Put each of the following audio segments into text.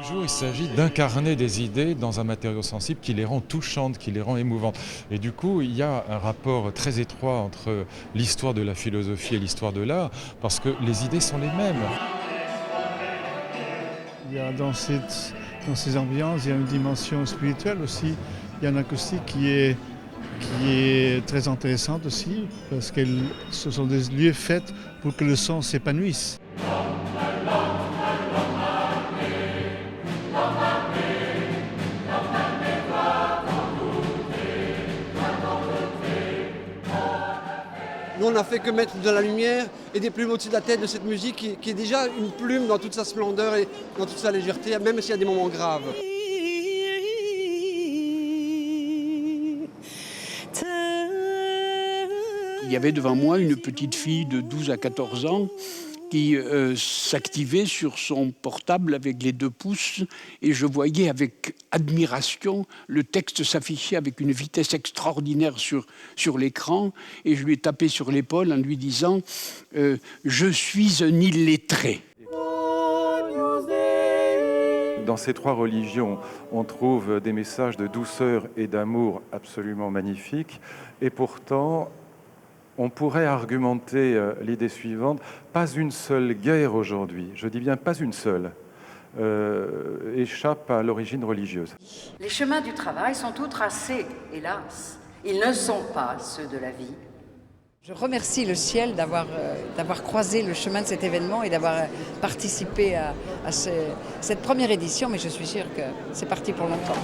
Toujours, il s'agit d'incarner des idées dans un matériau sensible qui les rend touchantes, qui les rend émouvantes. Et du coup, il y a un rapport très étroit entre l'histoire de la philosophie et l'histoire de l'art, parce que les idées sont les mêmes. Il y a dans ces ambiances, il y a une dimension spirituelle aussi. Il y a une acoustique qui est très intéressante aussi, parce que ce sont des lieux faits pour que le son s'épanouisse. Nous, on n'a fait que mettre de la lumière et des plumes au-dessus de la tête de cette musique qui est déjà une plume dans toute sa splendeur et dans toute sa légèreté, même s'il y a des moments graves. Il y avait devant moi une petite fille de 12 à 14 ans qui s'activait sur son portable avec les 2 pouces et je voyais avec admiration le texte s'afficher avec une vitesse extraordinaire sur l'écran et je lui ai tapé sur l'épaule en lui disant « Je suis un illettré ». Dans ces 3 religions, on trouve des messages de douceur et d'amour absolument magnifiques, et pourtant, on pourrait argumenter l'idée suivante: pas une seule guerre aujourd'hui, je dis bien pas une seule, échappe à l'origine religieuse. Les chemins du travail sont tous tracés, hélas. Ils ne sont pas ceux de la vie. Je remercie le ciel d'avoir croisé le chemin de cet événement et d'avoir participé à cette première édition, mais je suis sûre que c'est parti pour longtemps.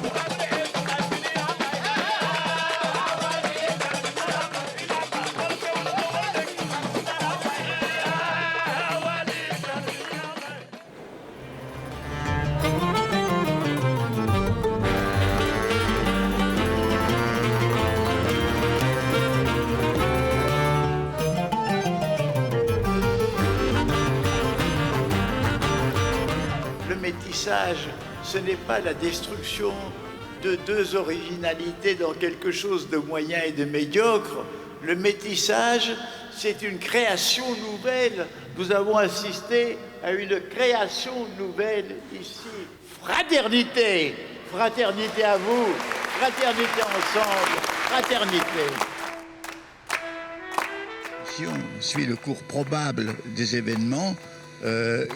Le métissage, ce n'est pas la destruction de 2 originalités dans quelque chose de moyen et de médiocre. Le métissage, c'est une création nouvelle. Nous avons assisté à une création nouvelle ici. Fraternité, fraternité à vous, fraternité ensemble, fraternité. Si on suit le cours probable des événements,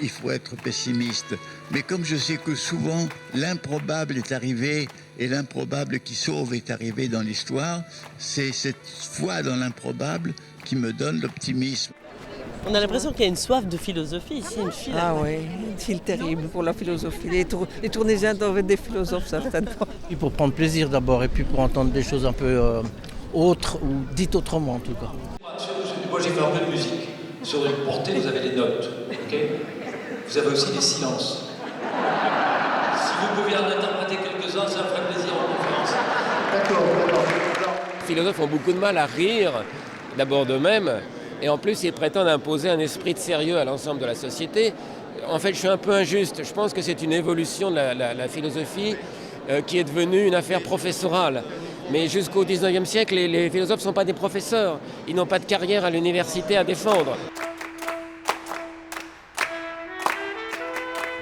il faut être pessimiste. Mais comme je sais que souvent l'improbable est arrivé et l'improbable qui sauve est arrivé dans l'histoire, c'est cette foi dans l'improbable qui me donne l'optimisme. On a l'impression qu'il y a une soif de philosophie ici, une file. Ah oui, une file terrible pour la philosophie. Les Tournaisiens doivent être des philosophes certainement. Et pour prendre plaisir d'abord et puis pour entendre des choses un peu autres ou dites autrement en tout cas. Moi j'ai fait un peu de musique. Sur une portée, vous avez les notes, ok ? Vous avez aussi les silences. Si vous pouviez en interpréter quelques-uns, ça me ferait plaisir en conférence. D'accord. Les philosophes ont beaucoup de mal à rire, d'abord d'eux-mêmes, et en plus ils prétendent imposer un esprit de sérieux à l'ensemble de la société. En fait, je suis un peu injuste. Je pense que c'est une évolution de la philosophie qui est devenue une affaire professorale. Mais jusqu'au 19e siècle, les philosophes ne sont pas des professeurs. Ils n'ont pas de carrière à l'université à défendre.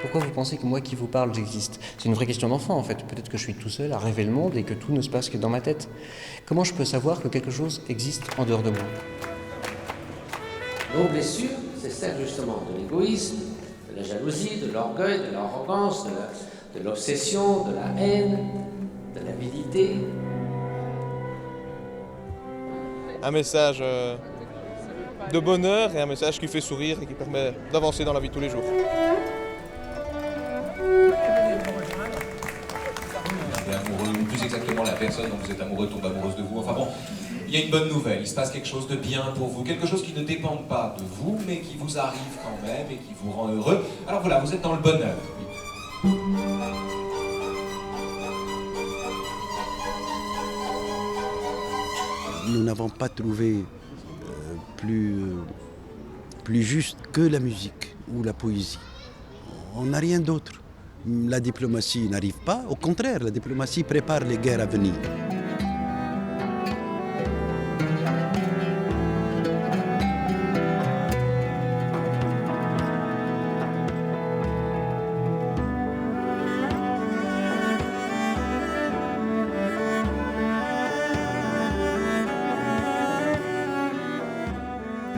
Pourquoi vous pensez que moi qui vous parle, j'existe ? C'est une vraie question d'enfant en fait. Peut-être que je suis tout seul à rêver le monde et que tout ne se passe que dans ma tête. Comment je peux savoir que quelque chose existe en dehors de moi ? Nos blessures, c'est celle justement de l'égoïsme, de la jalousie, de l'orgueil, de l'arrogance, de l'obsession, de la haine, de l'avidité. Un message de bonheur et un message qui fait sourire et qui permet d'avancer dans la vie de tous les jours. Amoureux, ou plus exactement la personne dont vous êtes amoureux tombe amoureuse de vous. Enfin bon, il y a une bonne nouvelle, il se passe quelque chose de bien pour vous, quelque chose qui ne dépend pas de vous, mais qui vous arrive quand même et qui vous rend heureux. Alors voilà, vous êtes dans le bonheur. Nous n'avons pas trouvé plus juste que la musique ou la poésie. On n'a rien d'autre. La diplomatie n'arrive pas, au contraire, la diplomatie prépare les guerres à venir.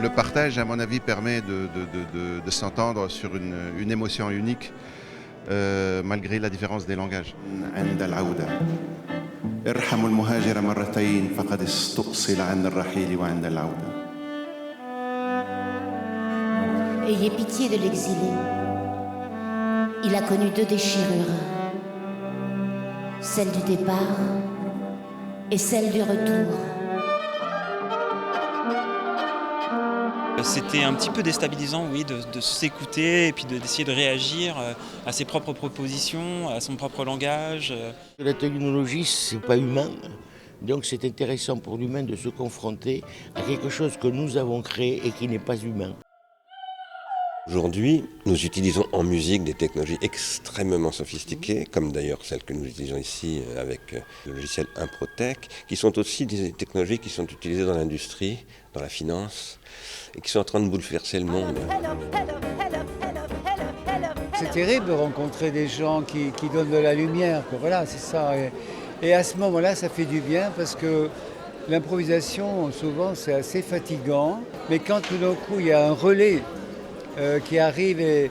Le partage, à mon avis, permet de s'entendre sur une émotion unique, malgré la différence des langages. Ayez pitié de l'exilé. Il a connu 2 déchirures, celle du départ et celle du retour. C'était un petit peu déstabilisant, oui, de s'écouter et puis d'essayer de réagir à ses propres propositions, à son propre langage. La technologie, c'est pas humain. Donc c'est intéressant pour l'humain de se confronter à quelque chose que nous avons créé et qui n'est pas humain. Aujourd'hui, nous utilisons en musique des technologies extrêmement sophistiquées, comme d'ailleurs celles que nous utilisons ici avec le logiciel Improtech, qui sont aussi des technologies qui sont utilisées dans l'industrie, dans la finance, et qui sont en train de bouleverser le monde. C'est terrible de rencontrer des gens qui donnent de la lumière, voilà, c'est ça. Et à ce moment-là, ça fait du bien parce que l'improvisation, souvent, c'est assez fatigant, mais quand tout d'un coup, il y a un relais qui arrive et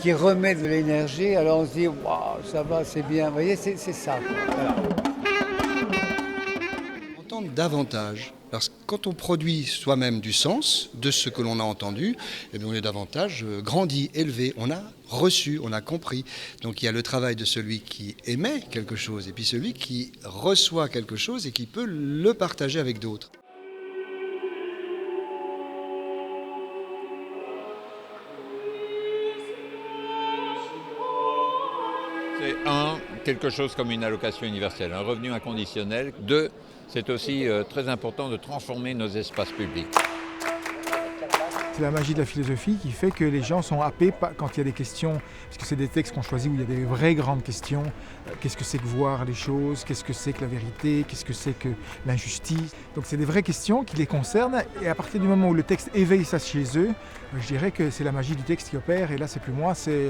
qui remet de l'énergie, alors on se dit waouh, ça va, c'est bien. Vous voyez, c'est ça. Voilà. Entendre davantage, parce que quand on produit soi-même du sens de ce que l'on a entendu, eh bien on est davantage grandi, élevé, on a reçu, on a compris. Donc il y a le travail de celui qui émet quelque chose et puis celui qui reçoit quelque chose et qui peut le partager avec d'autres. C'est quelque chose comme une allocation universelle, un revenu inconditionnel. 2, c'est aussi très important de transformer nos espaces publics. C'est la magie de la philosophie qui fait que les gens sont happés quand il y a des questions, parce que c'est des textes qu'on choisit où il y a des vraies grandes questions. Qu'est-ce que c'est que voir les choses? Qu'est-ce que c'est que la vérité? Qu'est-ce que c'est que l'injustice? Donc c'est des vraies questions qui les concernent, et à partir du moment où le texte éveille ça chez eux, je dirais que c'est la magie du texte qui opère, et là c'est plus moi, c'est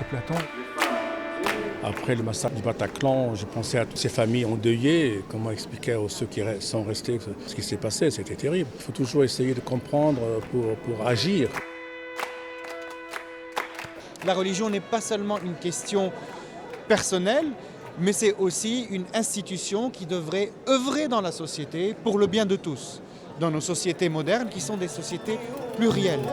Platon. Après le massacre du Bataclan, je pensais à toutes ces familles endeuillées, comment expliquer à ceux qui sont restés ce qui s'est passé, c'était terrible. Il faut toujours essayer de comprendre pour agir. La religion n'est pas seulement une question personnelle, mais c'est aussi une institution qui devrait œuvrer dans la société pour le bien de tous, dans nos sociétés modernes qui sont des sociétés plurielles.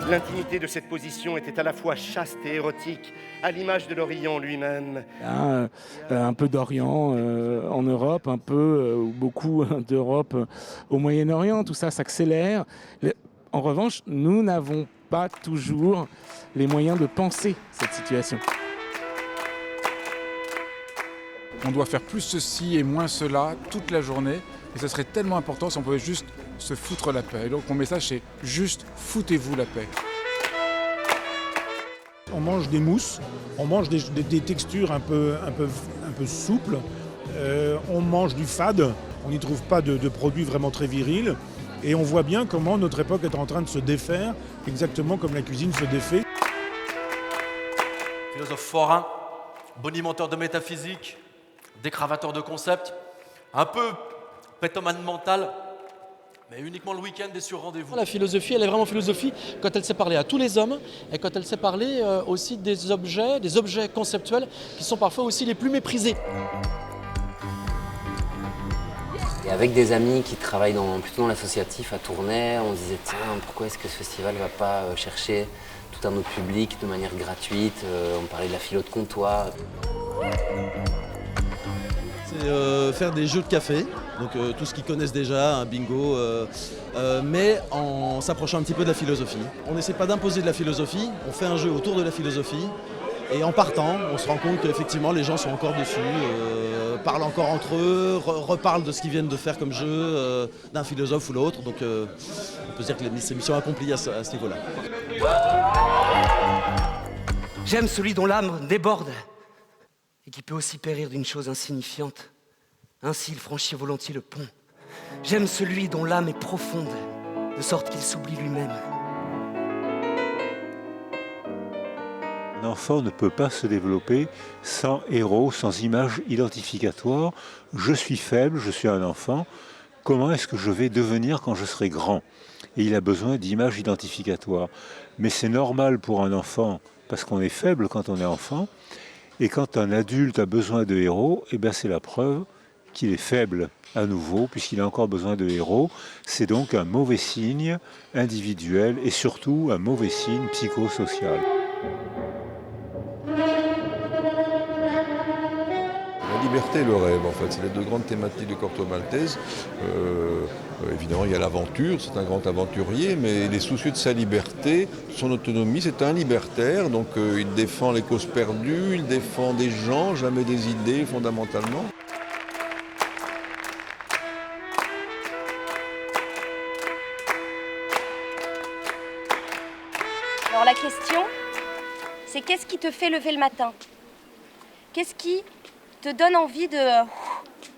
L'intimité de cette position était à la fois chaste et érotique, à l'image de l'Orient lui-même. Un peu d'Orient en Europe, un peu ou beaucoup d'Europe au Moyen-Orient, tout ça s'accélère. En revanche, nous n'avons pas toujours les moyens de penser cette situation. On doit faire plus ceci et moins cela toute la journée, et ce serait tellement important si on pouvait juste se foutre la paix. Et donc mon message c'est juste foutez-vous la paix. On mange des mousses, on mange des textures un peu souples, on mange du fade, on n'y trouve pas de produits vraiment très virils, et on voit bien comment notre époque est en train de se défaire, exactement comme la cuisine se défait. Philosophe forain, bonimenteur de métaphysique, décravateur de concepts, un peu pétomane mental, mais uniquement le week-end et sur rendez-vous. La philosophie, elle est vraiment philosophie quand elle sait parler à tous les hommes et quand elle sait parler aussi des objets conceptuels qui sont parfois aussi les plus méprisés. Et avec des amis qui travaillent plutôt dans l'associatif à Tournai, on se disait tiens, pourquoi est-ce que ce festival ne va pas chercher tout un autre public de manière gratuite? On parlait de la philo de comptoir. C'est faire des jeux de café, donc tout ce qu'ils connaissent déjà, un bingo, mais en s'approchant un petit peu de la philosophie. On n'essaie pas d'imposer de la philosophie, on fait un jeu autour de la philosophie, et en partant, on se rend compte qu'effectivement les gens sont encore dessus, parlent encore entre eux, reparlent de ce qu'ils viennent de faire comme jeu, d'un philosophe ou l'autre, donc on peut dire que c'est mission accomplie à ce niveau-là. J'aime celui dont l'âme déborde et qui peut aussi périr d'une chose insignifiante. Ainsi, il franchit volontiers le pont. J'aime celui dont l'âme est profonde, de sorte qu'il s'oublie lui-même. Un enfant ne peut pas se développer sans héros, sans image identificatoire. Je suis faible, je suis un enfant. Comment est-ce que je vais devenir quand je serai grand ? Et il a besoin d'images identificatoires. Mais c'est normal pour un enfant, parce qu'on est faible quand on est enfant. Et quand un adulte a besoin de héros, eh bien c'est la preuve qu'il est faible à nouveau, puisqu'il a encore besoin de héros. C'est donc un mauvais signe individuel et surtout un mauvais signe psychosocial. La liberté et le rêve, en fait, c'est les deux grandes thématiques de Corto Maltese. Évidemment, il y a l'aventure, c'est un grand aventurier, mais il est soucieux de sa liberté, son autonomie. C'est un libertaire, donc il défend les causes perdues, il défend des gens, jamais des idées, fondamentalement. Alors la question, c'est qu'est-ce qui te fait lever le matin? Qu'est-ce qui te donne envie de...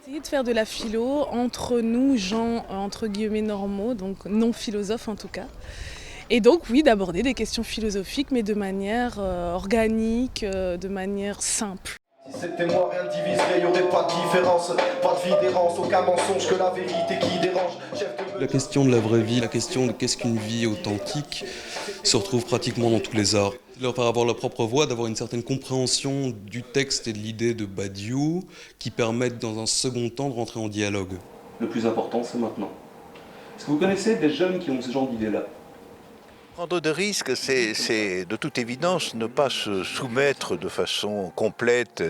Essayer de faire de la philo entre nous, gens entre guillemets normaux, donc non philosophes en tout cas. Et donc oui, d'aborder des questions philosophiques, mais de manière organique, de manière simple. Si c'était moi, rien ne diviserait, il n'y aurait pas de différence, pas de vie d'errance, aucun mensonge que la vérité qui dérange. La question de la vraie vie, la question de qu'est-ce qu'une vie authentique, se retrouve pratiquement dans tous les arts. Leur avoir leur propre voix, d'avoir une certaine compréhension du texte et de l'idée de Badiou, qui permettent dans un second temps de rentrer en dialogue. Le plus important, c'est maintenant. Est-ce que vous connaissez des jeunes qui ont ce genre d'idées-là ? Prendre de risques, c'est de toute évidence ne pas se soumettre de façon complète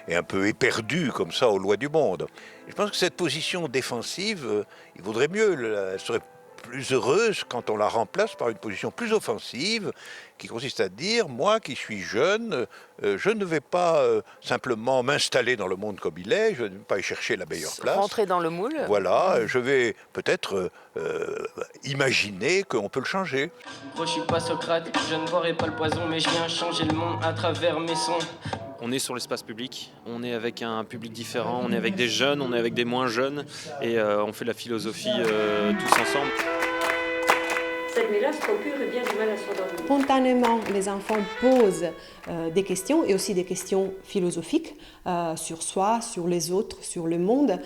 et un peu éperdue comme ça aux lois du monde. Je pense que cette position défensive, il vaudrait mieux, elle serait plus heureuse quand on la remplace par une position plus offensive qui consiste à dire, moi qui suis jeune, je ne vais pas simplement m'installer dans le monde comme il est, je ne vais pas y chercher la meilleure place. Rentrer dans le moule. Voilà, je vais peut-être imaginer qu'on peut le changer. Moi je suis pas Socrate, je ne boirai pas le poison, mais je viens changer le monde à travers mes sons. On est sur l'espace public, on est avec un public différent, on est avec des jeunes, on est avec des moins jeunes, et on fait la philosophie tous ensemble. Cette mélasse procure bien du mal à s'endormir. Spontanément, les enfants posent des questions, et aussi des questions philosophiques sur soi, sur les autres, sur le monde.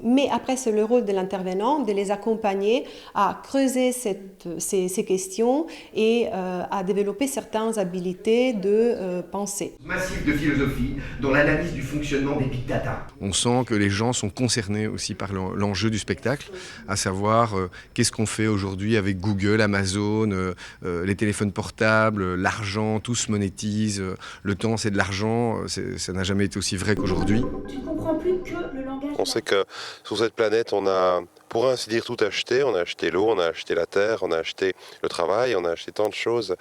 Mais après, c'est le rôle de l'intervenant de les accompagner à creuser ces questions et à développer certaines habiletés de pensée. Massif de philosophie dans l'analyse du fonctionnement des big data. On sent que les gens sont concernés aussi par l'enjeu du spectacle, à savoir qu'est-ce qu'on fait aujourd'hui avec Google, Amazon, les téléphones portables, l'argent, tout se monétise, le temps c'est de l'argent, ça n'a jamais été aussi vrai qu'aujourd'hui. Tu ne comprends plus que le langage. On sait que sur cette planète, on a, pour ainsi dire, tout acheté. On a acheté l'eau, on a acheté la terre, on a acheté le travail, on a acheté tant de choses,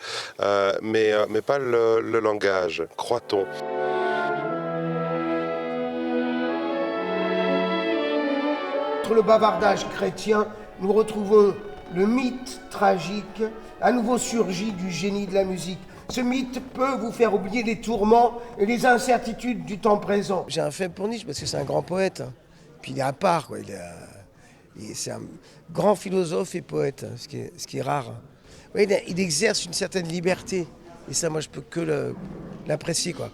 mais pas le langage, croit-on. Entre le bavardage chrétien, nous retrouvons le mythe tragique, à nouveau surgi du génie de la musique. Ce mythe peut vous faire oublier les tourments et les incertitudes du temps présent. J'ai un faible pour Nietzsche parce que c'est un grand poète. Puis il est à part, quoi. C'est un grand philosophe et poète, ce qui est rare. Oui, il exerce une certaine liberté. Et ça, moi, je peux que l'apprécier, quoi.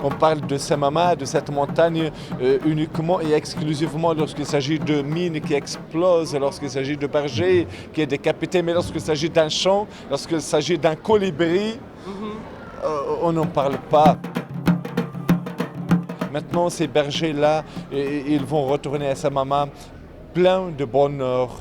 On parle de Samama, de cette montagne, uniquement et exclusivement lorsqu'il s'agit de mines qui explosent, lorsqu'il s'agit de bergers qui est décapité, mais lorsqu'il s'agit d'un champ, lorsqu'il s'agit d'un colibri, on n'en parle pas. Maintenant, ces bergers-là, ils vont retourner à Samama pleins de bonheur.